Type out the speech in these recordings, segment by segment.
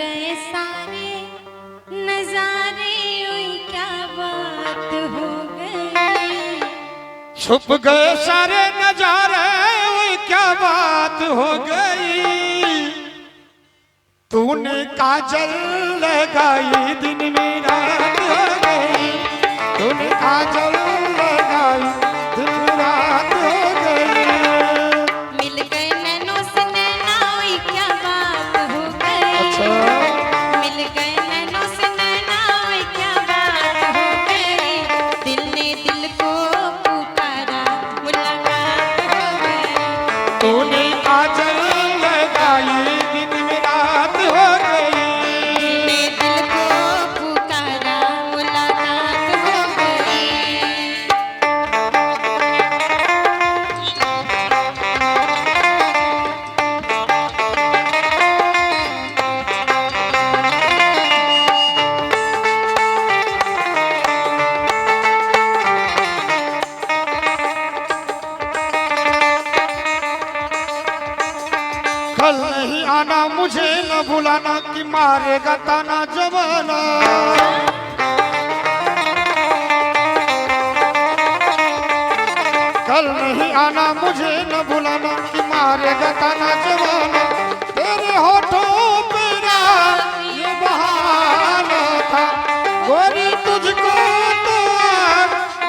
गए सारे नजारे, क्या बात हो गई। छुप गए सारे नजारे, क्या बात हो गई। तूने काजल लगाई दिन में रात हो गई। तूने काजल लगाई दिन में रात हो गई। मिल गए नैनों से नैना, क्या बात हो गई। अच्छा। मिल गए नैनों से नैना, क्या बात हो गई। दिल ने दिल को पुकारा, मुलाकात हो गई। तूने काजल लगाई दिन में रात हो गई। दिल ने दिल को पुकारा, मुलाकात हो गई। कल नहीं आना मुझे न भुलाना, कि मारेगा ताना जमाना। कल नहीं आना मुझे न भुलाना, कि मारेगा ताना जमाना। तेरे होठों पे ये बहाना था, गोरी तुझको तो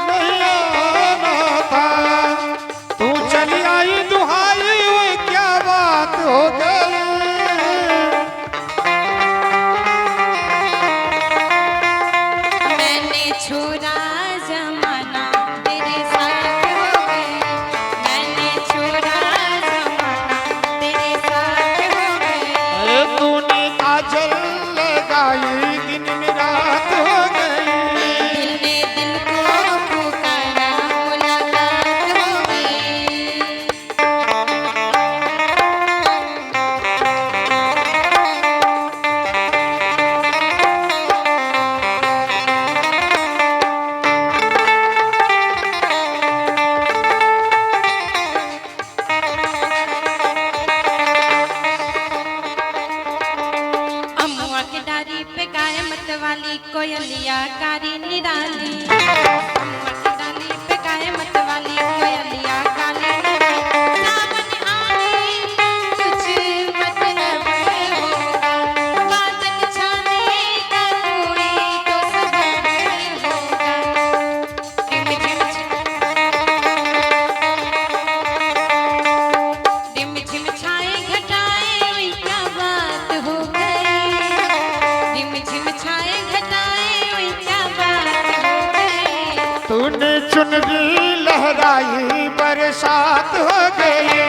नहीं आना था। तू चली आई दुहाई, क्या बात हो गई। मैंने छोड़ा जमाना, तेरे साथ हो गई। मैंने छोड़ा जमाना, तेरे साथ हो गई। अरे तूने काजल लगाई दिन में रात हो गई। दिल ने दिल को पुकारा, मुलाकात हो गई। अमुआ के डारी पे गाय मत वाली, कोयलिया कारी निराली। अमुआ के डाली पे गाय मत वाली, कोयलिया काली निराली। सावन आने कुछ मतलब होगा, बादल छाने का कोई तो सबब होगा। रिम झिम छाए घटाए, क्या बात हो गई। रिम झिम छाए घटाए, क्या बात हो गई। तूने चुनरी लहराई बरसात हो गई।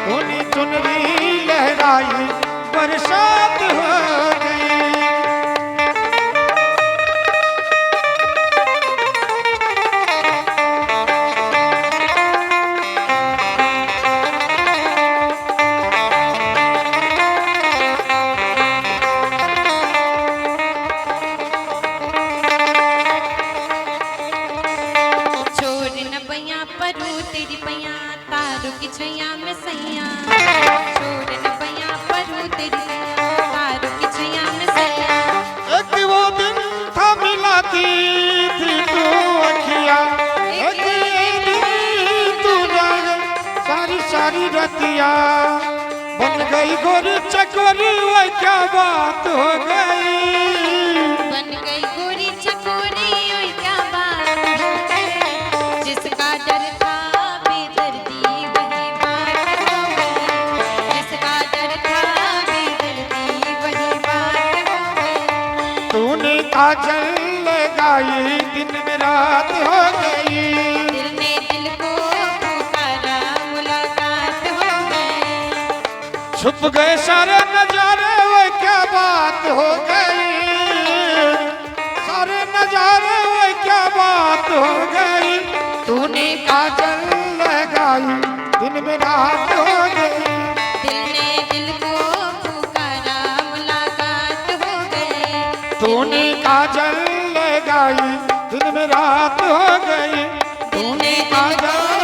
तूने चुनरी लहराई बरसात हो गई। छोड़ न बैया परू तेरी पैया, तारू की छैया में सैया। छोड़ न बैया परू तेरी पैया, तारू की छैया में सैया। एक वो दिन था मिलाती थी तू अखिया। एक दिन तू जाग सारी सारी रतिया। बन गई गोरी चकोरी, वो क्या बात हो गई। बन गई गोरी चकोरी, ओए क्या बात हो गई। जिसका डर था बेदर्दी, वही बात हो गई। जिसका डर था बेदर्दी, वही बात हो गई। तूने काजल लगाई दिन में रात हो गई। दिल ने दिल को पुकारा, मुलाकात हो गई। छुप गए सारे नजारे, वो क्या बात हो गई। सारे नजारे, वो क्या बात हो गई। तूने काजल लगाई दिन में रात हो गई। दिल ने दिल को पुकारा, मुलाकात हो गई। तूने काजल लगाई दिन में रात हो गई। तूने काजल